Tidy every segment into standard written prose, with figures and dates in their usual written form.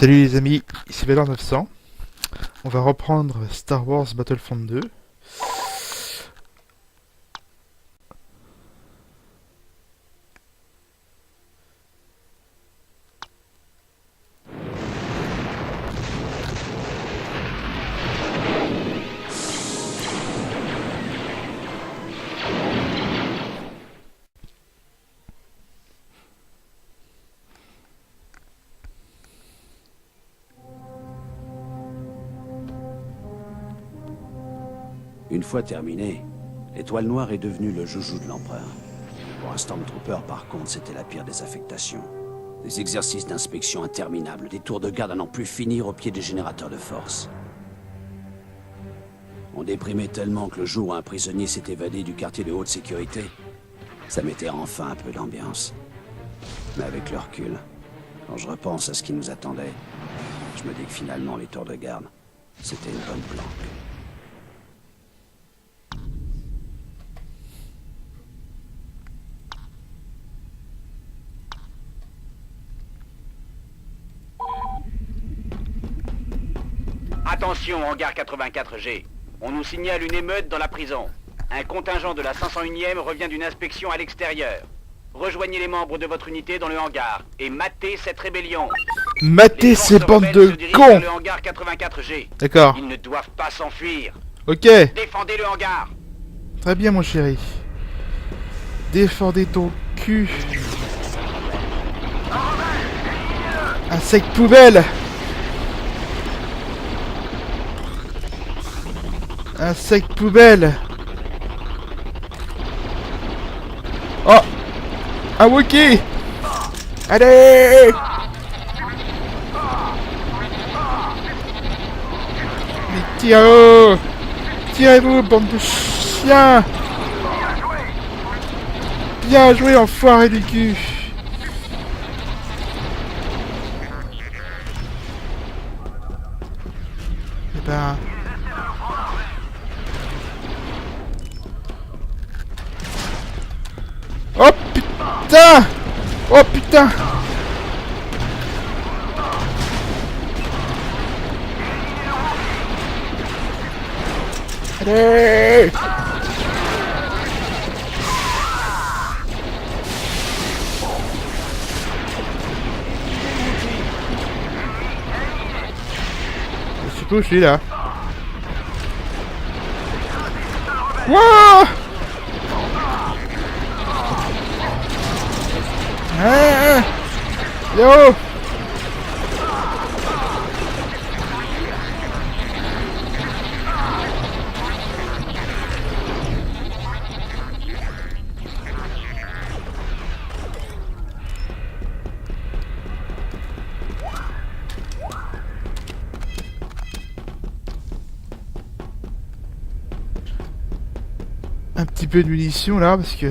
Salut les amis, ici Valor 900. On va reprendre Star Wars Battlefront 2. Une fois terminé, l'étoile noire est devenue le joujou de l'empereur. Pour un Stormtrooper, par contre, c'était la pire des affectations. Des exercices d'inspection interminables, des tours de garde à n'en plus finir au pied des générateurs de force. On déprimait tellement que le jour où un prisonnier s'est évadé du quartier de haute sécurité, ça mettait enfin un peu d'ambiance. Mais avec le recul, quand je repense à ce qui nous attendait, je me dis que finalement les tours de garde, c'était une bonne planque. Attention, hangar 84G. On nous signale une émeute dans la prison. Un contingent de la 501e revient d'une inspection à l'extérieur. Rejoignez les membres de votre unité dans le hangar et matez cette rébellion. Matez ces bandes rebelles de se dirigent cons. vers le hangar 84G. D'accord, Ils ne doivent pas s'enfuir. ok. Défendez le hangar. Très bien mon chéri. Défendez ton cul. Un sec poubelle. Un sec poubelle. Oh, un Wookie. Allez. Mais tirez-vous. Tirez-vous, bande de chiens. Bien joué, enfoiré du cul. Eh ben... Oh putain! Oh putain! Allez! Je sais pas où je suis là. Wouah! Ah! Yo! Un petit peu de munitions là parce que...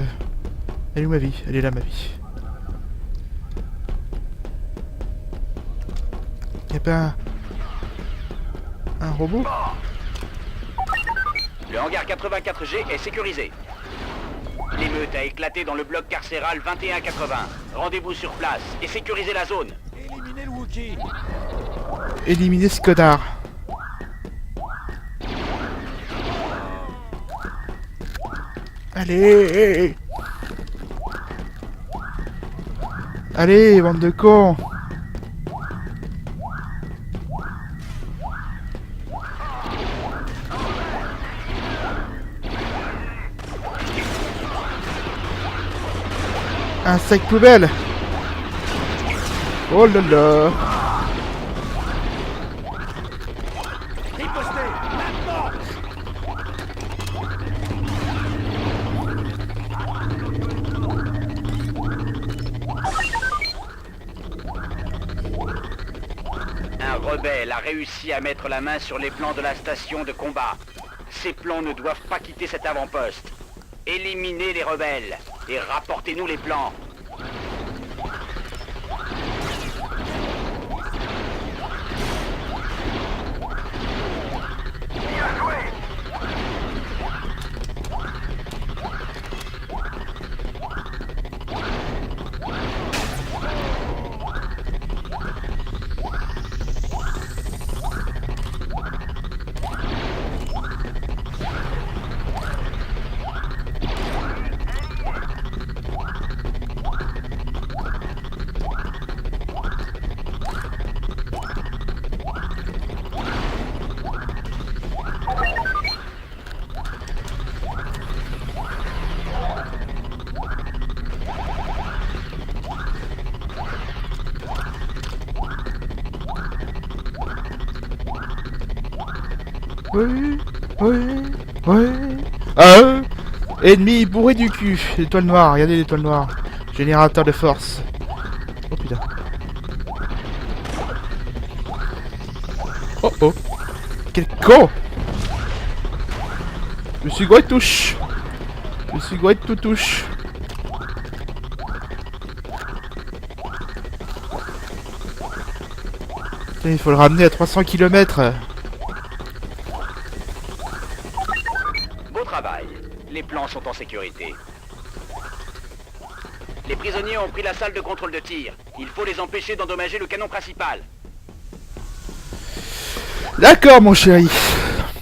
Elle est où ma vie? Elle est là ma vie. Y'a pas un robot? Le hangar 84G est sécurisé. L'émeute a éclaté dans le bloc carcéral 2180. Rendez-vous sur place et sécurisez la zone. Éliminez le Wookie. Éliminer ce connard. Allez! Allez, bande de cons! Un sac poubelle! Oh là là! Riposté. Maintenant. Un rebelle a réussi à mettre la main sur les plans de la station de combat. Ces plans ne doivent pas quitter cet avant-poste. Éliminez les rebelles et rapportez-nous les plans. Ouais, ouais, ouais. Ah, ennemi bourré du cul. L'étoile noire, regardez l'étoile noire. Générateur de force. Oh putain. Oh oh. Quel con. Je suis gros de touche. Je suis gros de tout touche. Putain, il faut le ramener à 300 km. Beau travail. Les plans sont en sécurité. Les prisonniers ont pris la salle de contrôle de tir. Il faut les empêcher d'endommager le canon principal. D'accord, mon chéri.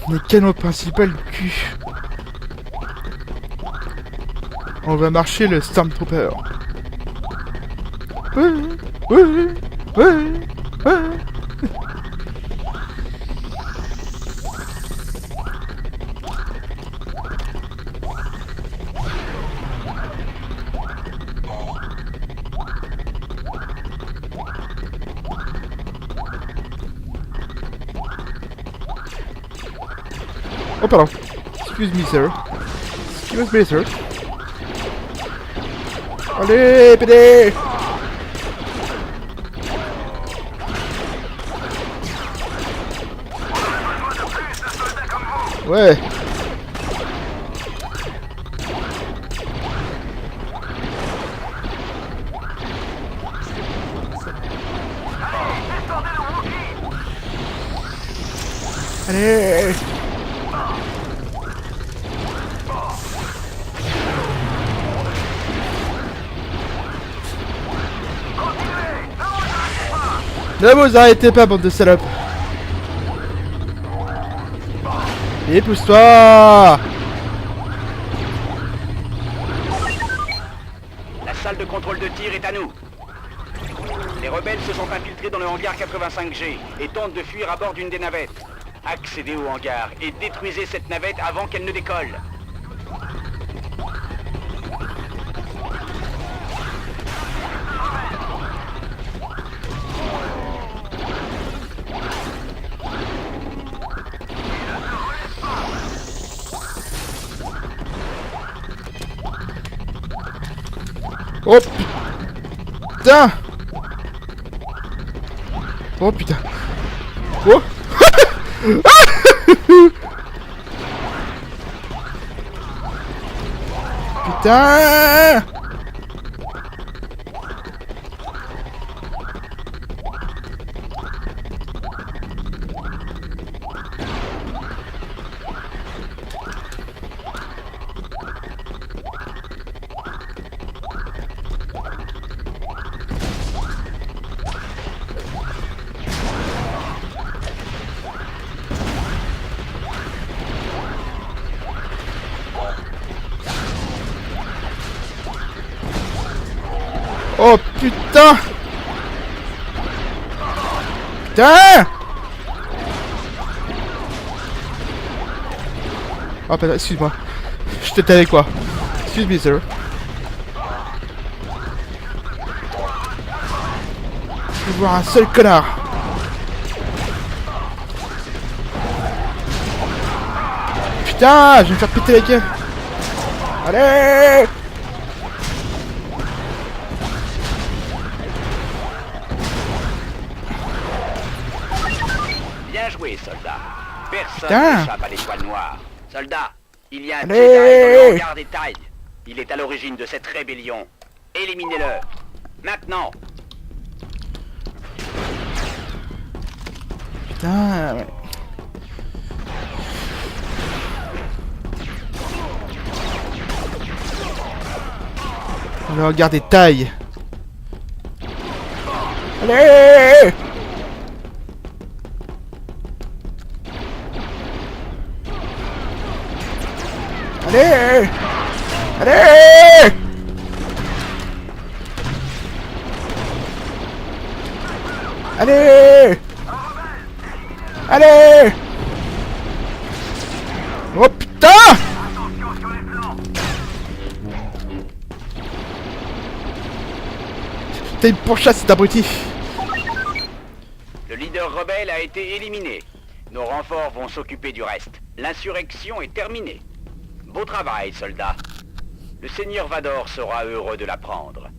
Le canon principal du cul. On va marcher le Stormtrooper. Ouais, ouais, ouais, ouais. Oh pardon. Excuse me, sir. Excuse me, sir. Allez, PD! Ouais. Allez. Ne vous arrêtez pas, bande de salopes. Et pousse-toi. La salle de contrôle de tir est à nous. Les rebelles se sont infiltrés dans le hangar 85G et tentent de fuir à bord d'une des navettes. Accédez au hangar et détruisez cette navette avant qu'elle ne décolle. Oh putain. Oh putain. Oh. Putain. Oh putain. Putain. Oh putain, excuse-moi. Je t'étais avec quoi? Excuse me, sir. Je veux voir un seul connard. Putain, je vais me faire péter la gueule. Allez. Bien joué, soldat. Personne Putain. n'échappe à l'étoile noire. Soldat, il y a un Allez. Jedi dans le hangar des tailles. Il est à l'origine de cette rébellion. Éliminez-le. Maintenant. Putain, ouais. On va regarder taille. Allez. Allez. Allez. Allez. Allez. Oh putain. T'as une pourchasse, cet abruti. Le leader rebelle a été éliminé. Nos renforts vont s'occuper du reste. L'insurrection est terminée. Beau travail, soldats. Le seigneur Vador sera heureux de l'apprendre.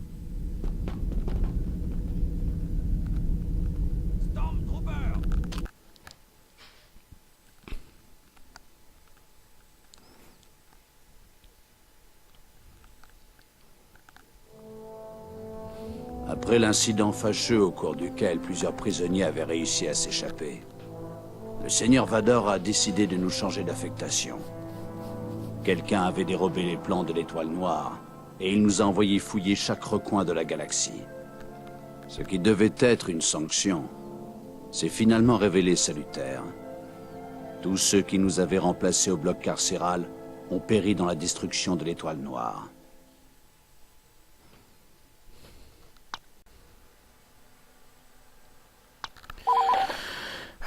Après l'incident fâcheux au cours duquel plusieurs prisonniers avaient réussi à s'échapper, le seigneur Vador a décidé de nous changer d'affectation. Quelqu'un avait dérobé les plans de l'Étoile Noire, et il nous a envoyé fouiller chaque recoin de la galaxie. Ce qui devait être une sanction s'est finalement révélé salutaire. Tous ceux qui nous avaient remplacés au bloc carcéral ont péri dans la destruction de l'Étoile Noire.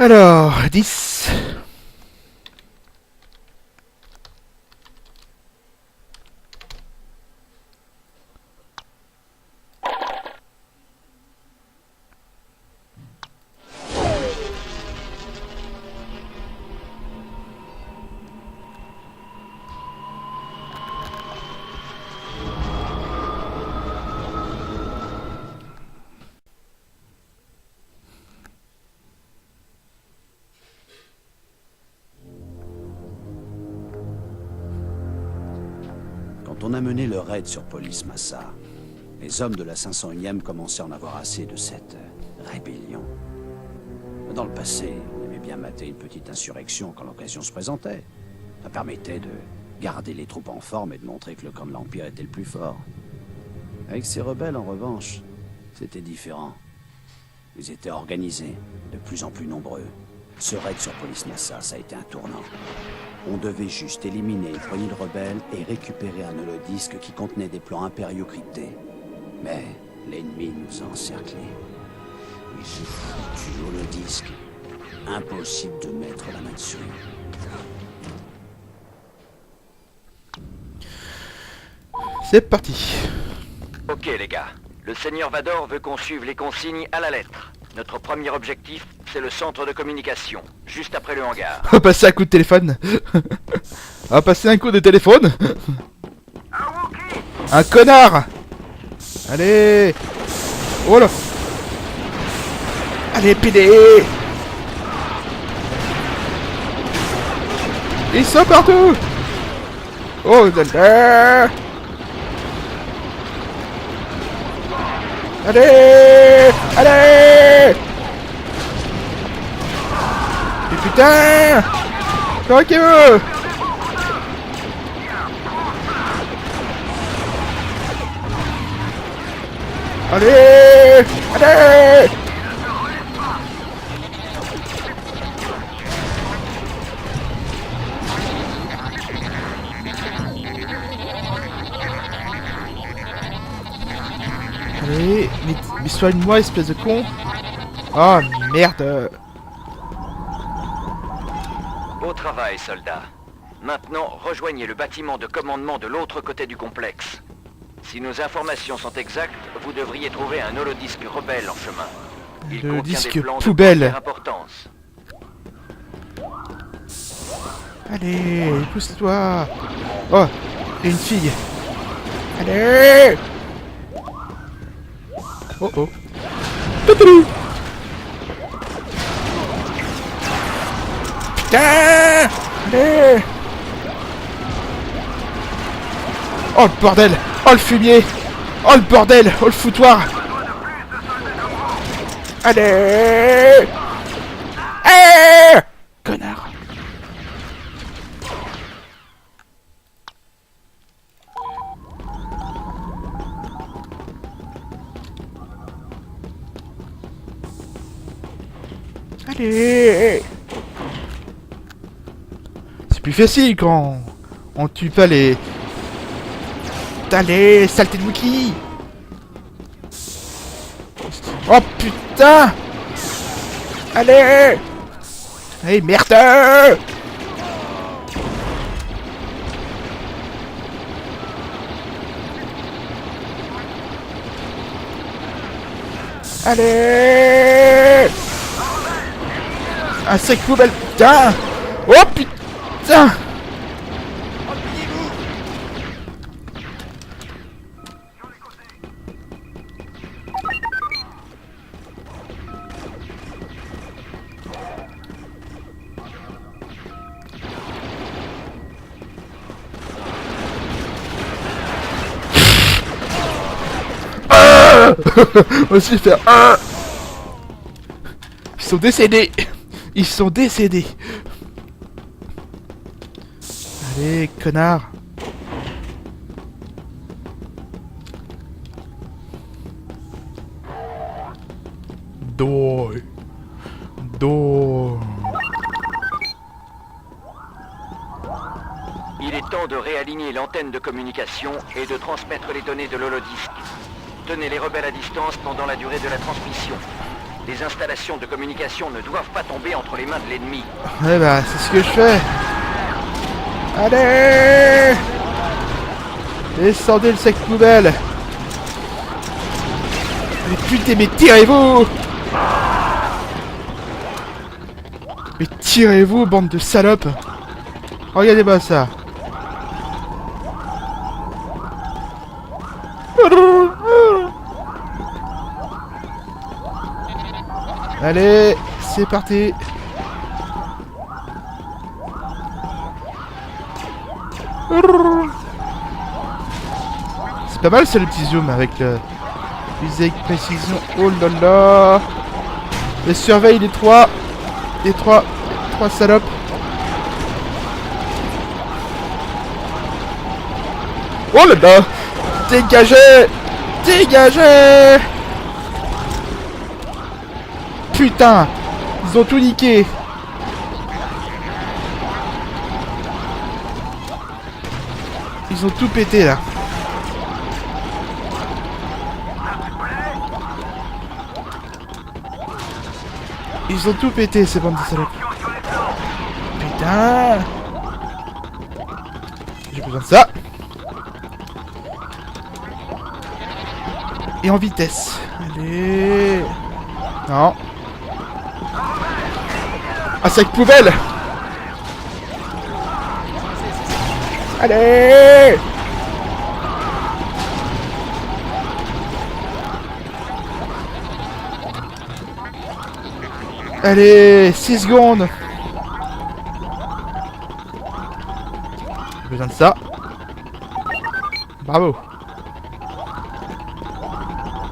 Alors, 10. Quand on a mené le raid sur Polis Massa, les hommes de la 501e commençaient à en avoir assez de cette rébellion. Dans le passé, on aimait bien mater une petite insurrection quand l'occasion se présentait. Ça permettait de garder les troupes en forme et de montrer que le camp de l'Empire était le plus fort. Avec ces rebelles, en revanche, c'était différent. Ils étaient organisés, de plus en plus nombreux. Ce raid sur Polis Massa, ça a été un tournant. On devait juste éliminer une poignée de rebelles et récupérer un holodisque qui contenait des plans impériaux cryptés. Mais l'ennemi nous a encerclés. Et ce foutu holodisque, impossible de mettre la main dessus. C'est parti. Ok les gars, le seigneur Vador veut qu'on suive les consignes à la lettre. Notre premier objectif, c'est le centre de communication, juste après le hangar. On va passer un coup de téléphone. On va passer un coup de téléphone. Un connard. Allez. Oh là. Allez, PD. Ils sont partout. Oh, là. Allez. Allez. Et putain. Tranquille. Allez. Allez. Allez, mais soigne-moi, espèce de con. Oh, merde. Beau travail, soldats. Maintenant, rejoignez le bâtiment de commandement de l'autre côté du complexe. Si nos informations sont exactes, vous devriez trouver un holodisque rebelle en chemin. Il Le contient disque des plans poubelle. de première importance. Allez, pousse-toi. Oh, et une fille. Allez. Oh oh. Toutou. Putain. Allez. Oh le bordel. Oh le fumier. Oh le bordel. Oh le foutoir. Allez. Connard. Allez. C'est plus facile quand on tue pas les... Allez, saleté de Wookie. Oh putain. Allez. Allez, merde. Allez. Un sac poubelle, putain. Oh putain. Aussi faire un. Ils sont décédés. Ils sont décédés. Allez, connard. Die. Il est temps de réaligner l'antenne de communication et de transmettre les données de l'holodisque. Tenez les rebelles à distance pendant la durée de la transmission. Les installations de communication ne doivent pas tomber entre les mains de l'ennemi. Ouais bah c'est ce que je fais. Allez, descendez le sac poubelle. Mais putain, mais tirez-vous. Mais tirez-vous, bande de salopes. Regardez-moi ça. Allez, c'est parti. C'est pas mal ça le petit zoom avec le... Visée avec précision. Oh là là. Je surveille les trois salopes. Oh là là. Dégagez. Dégagez. Putain. Ils ont tout niqué. Ils ont tout pété là. Ils ont tout pété ces bandes de salopes. Putain. J'ai besoin de ça. Et en vitesse. Allez. Non. Un sac poubelle. Allez. Allez, 6 secondes. J'ai besoin de ça. Bravo.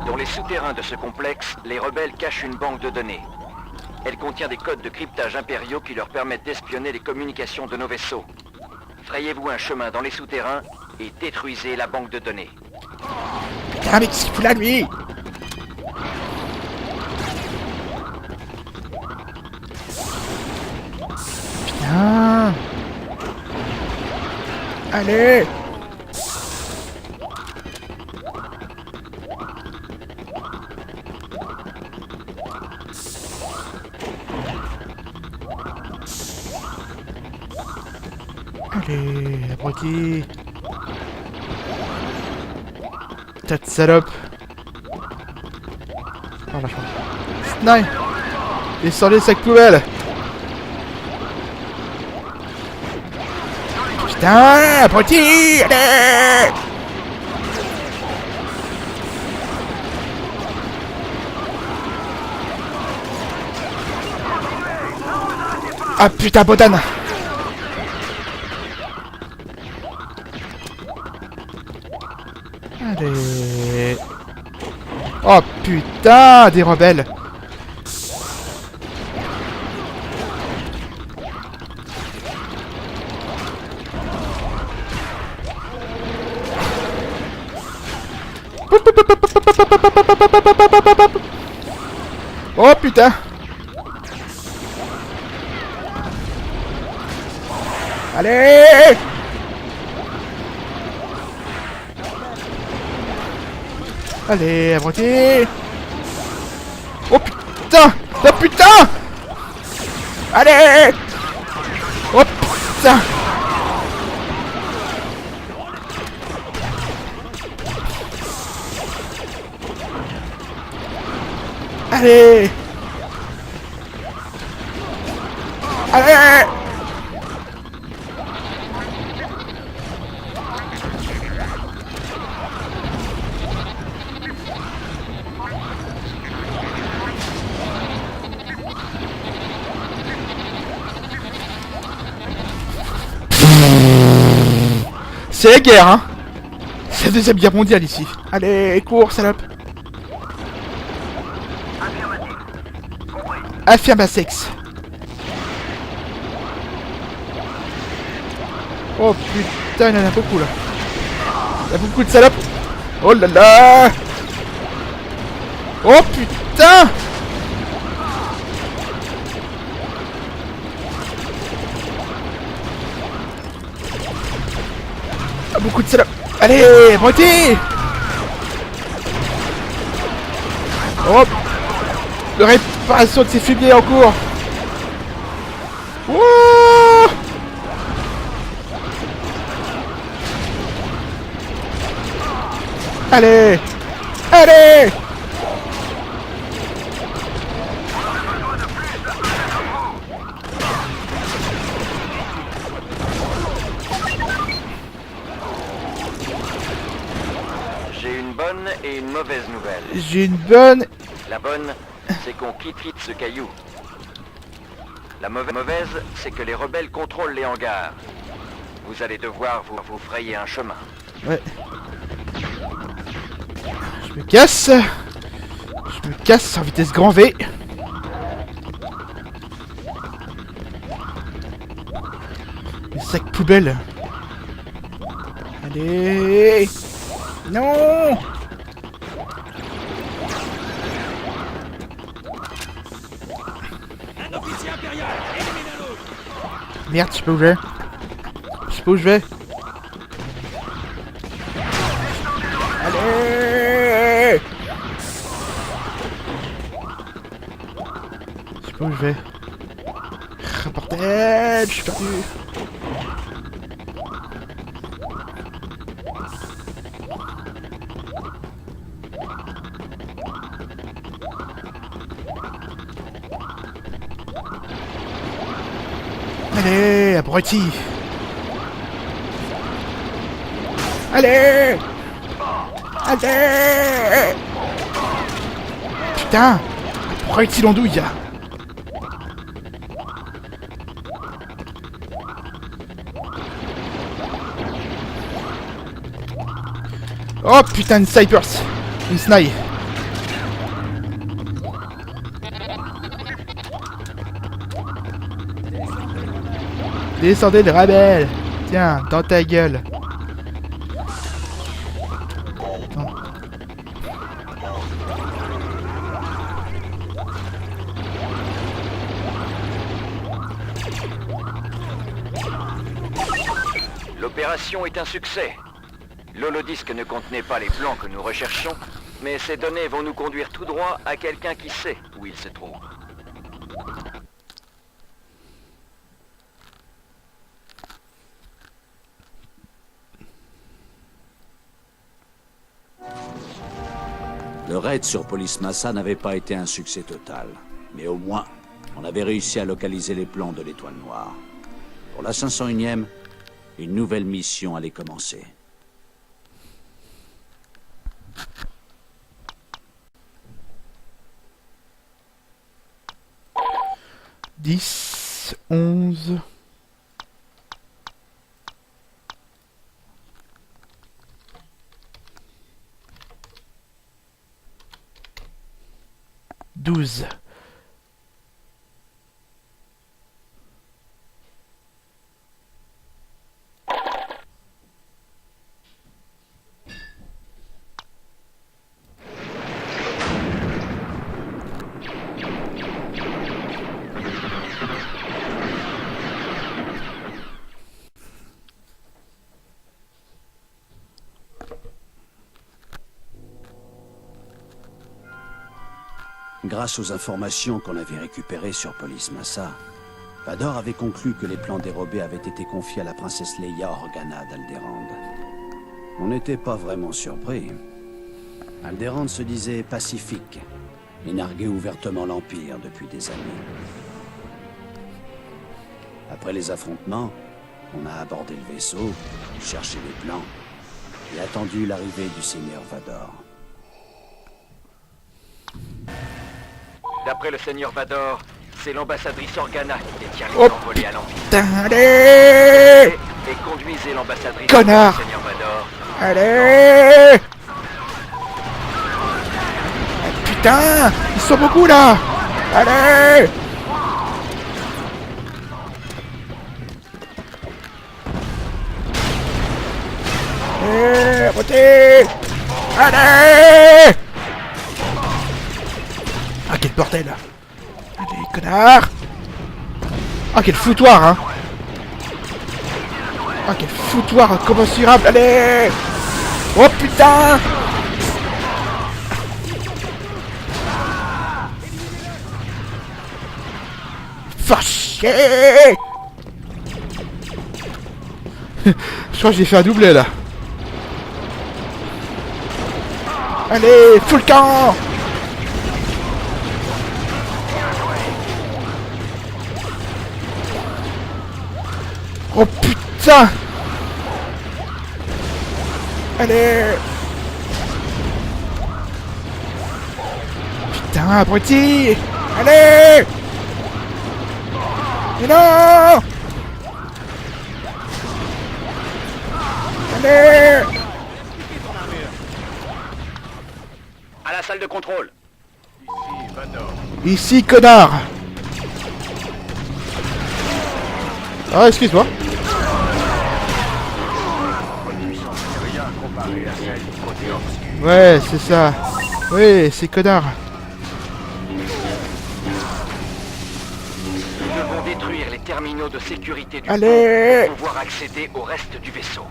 Dans les souterrains de ce complexe, les rebelles cachent une banque de données. Elle contient des codes de cryptage impériaux qui leur permettent d'espionner les communications de nos vaisseaux. Frayez-vous un chemin dans les souterrains et détruisez la banque de données. Putain, mais qu'est-ce qu'il fout là, lui? Putain. Allez. Allez, abruti. Tas de salope. Oh la chance. Snipe. Descends les sacs poubelles. Putain, abruti. Allez. Ah putain, botane. Allez. Oh putain, des rebelles. Oh putain. Allez. Allez, abruti. Oh putain. Oh putain. Allez. Oh putain. Allez. Allez! C'est la guerre, hein. C'est la deuxième guerre mondiale ici. Allez, cours, salope. Affirmasex. Oh putain, il y en a beaucoup là. Il y a beaucoup de salopes. Oh là là. Oh putain. Ah, beaucoup de salopes. Allez, montez. Oh. De réparation de ces fumiers en cours. Wouh. Allez. Allez. J'ai une bonne et une mauvaise nouvelle. J'ai une bonne. La bonne, c'est qu'on quitte vite ce caillou. La mauvaise, c'est que les rebelles contrôlent les hangars. Vous allez devoir vous frayer un chemin. Ouais. Je me casse. Je me casse en vitesse grand V. Les sacs poubelles. Allez. Non. Un officier impérial, élimine un autre. Merde, je sais pas où je vais. Je sais pas où je vais. Allez. Je sais pas où je vais. Ah, bordel, je suis perdu. Allez, abruti. Allez. Allez. Putain. Abruti l'andouille. Oh putain, une snipers. Une snipe. Descendez les rebelles. Tiens, dans ta gueule. Attends. L'opération est un succès. L'holodisque ne contenait pas les plans que nous recherchions, mais ces données vont nous conduire tout droit à quelqu'un qui sait où il se trouve. Le raid sur Police Massa n'avait pas été un succès total. Mais au moins, on avait réussi à localiser les plans de l'Étoile Noire. Pour la 501e, une nouvelle mission allait commencer. « 10, 11... » 12. Grâce aux informations qu'on avait récupérées sur Police Massa, Vador avait conclu que les plans dérobés avaient été confiés à la princesse Leia Organa d'Alderaan. On n'était pas vraiment surpris. Alderaan se disait pacifique et narguait ouvertement l'Empire depuis des années. Après les affrontements, on a abordé le vaisseau, cherché les plans, et attendu l'arrivée du Seigneur Vador. D'après le Seigneur Vador, c'est l'ambassadrice Organa qui détient les Oh, plans volés à l'Empire. Putain, allez! Et conduisez l'ambassadrice Connard. au Seigneur Vador. Allez! Ah, putain! Ils sont beaucoup là! Allez! Allez! Montez! Allez! Ah, quel bordel! Allez, connard! Ah, quel foutoir, hein! Ah, quel foutoir incommensurable! Allez! Oh putain! Fa chier! Je crois que j'ai fait un doublé là. Allez, full camp! Oh putain! Allez! Putain, abruti! Allez! Mais non! Allez! À la salle de contrôle. Ici, connard! Ah, excuse-moi. Ouais, c'est ça. Oui, c'est connard. Nous devons détruire les terminaux de sécurité du Allez! pont pour pouvoir accéder au reste du vaisseau.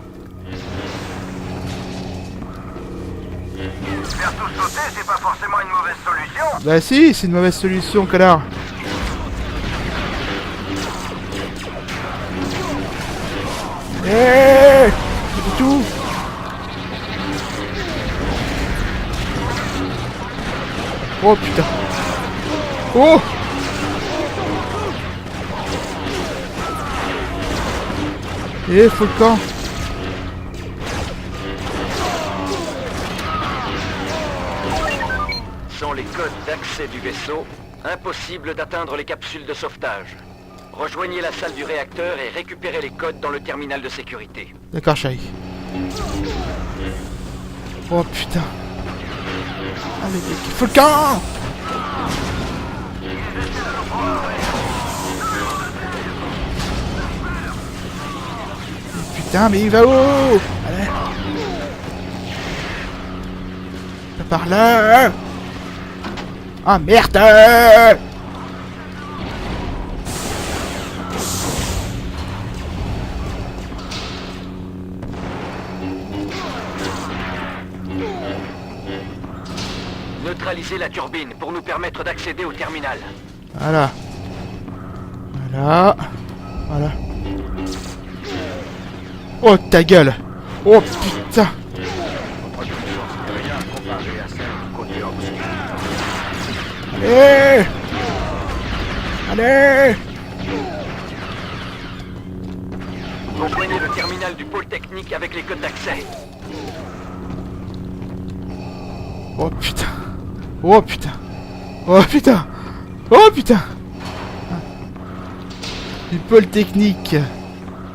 Faire tout sauter, c'est pas forcément une mauvaise solution. Bah si, c'est une mauvaise solution, connard. Eh, c'est tout. Oh putain. Oh. Eh, faut le camp. Sans les codes d'accès du vaisseau, impossible d'atteindre les capsules de sauvetage. Rejoignez la salle du réacteur et récupérez les codes dans le terminal de sécurité. D'accord, chérie. Oh putain. Allez, mec, faut le camp. Putain, mais il va où? Allez. Pas par là. Ah merde. Neutralisez la turbine pour nous permettre d'accéder au terminal. Voilà. Voilà. Voilà. Oh ta gueule. Oh putain. Allez. Allez. Rejoignez le terminal du pôle technique avec les codes d'accès. Oh putain. Oh putain. Oh putain. Oh putain. Du pôle technique.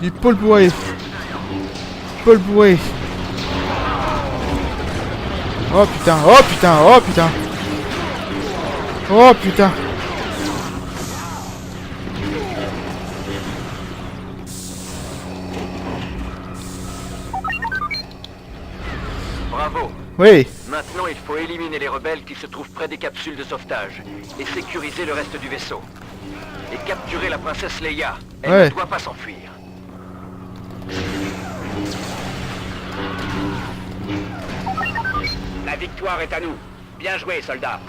Du pôle bourré. Pôle bourré. Oh putain. Oh putain. Oh putain. Oh putain. Bravo. Oui. Maintenant, il faut éliminer les rebelles qui se trouvent près des capsules de sauvetage et sécuriser le reste du vaisseau. Et capturer la princesse Leia. Elle Ouais. ne doit pas s'enfuir. La victoire est à nous. Bien joué, soldats.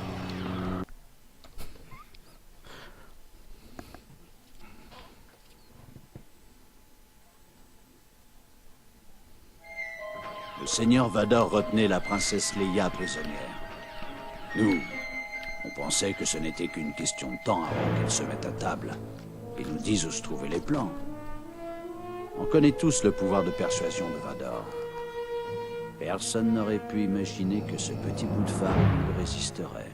Le Seigneur Vador retenait la princesse Leia prisonnière. Nous, on pensait que ce n'était qu'une question de temps avant qu'elle se mette à table. Ils nous disent où se trouvaient les plans. On connaît tous le pouvoir de persuasion de Vador. Personne n'aurait pu imaginer que ce petit bout de femme lui résisterait.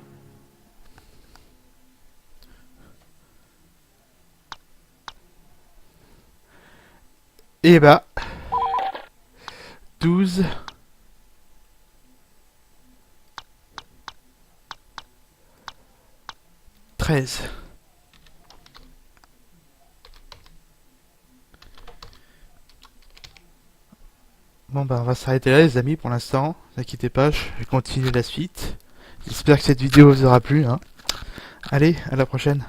Et bah... 12... 13. Bon bah on va s'arrêter là les amis pour l'instant, ne inquiétez pas, je vais continuer la suite. J'espère que cette vidéo vous aura plu, hein. Allez, à la prochaine.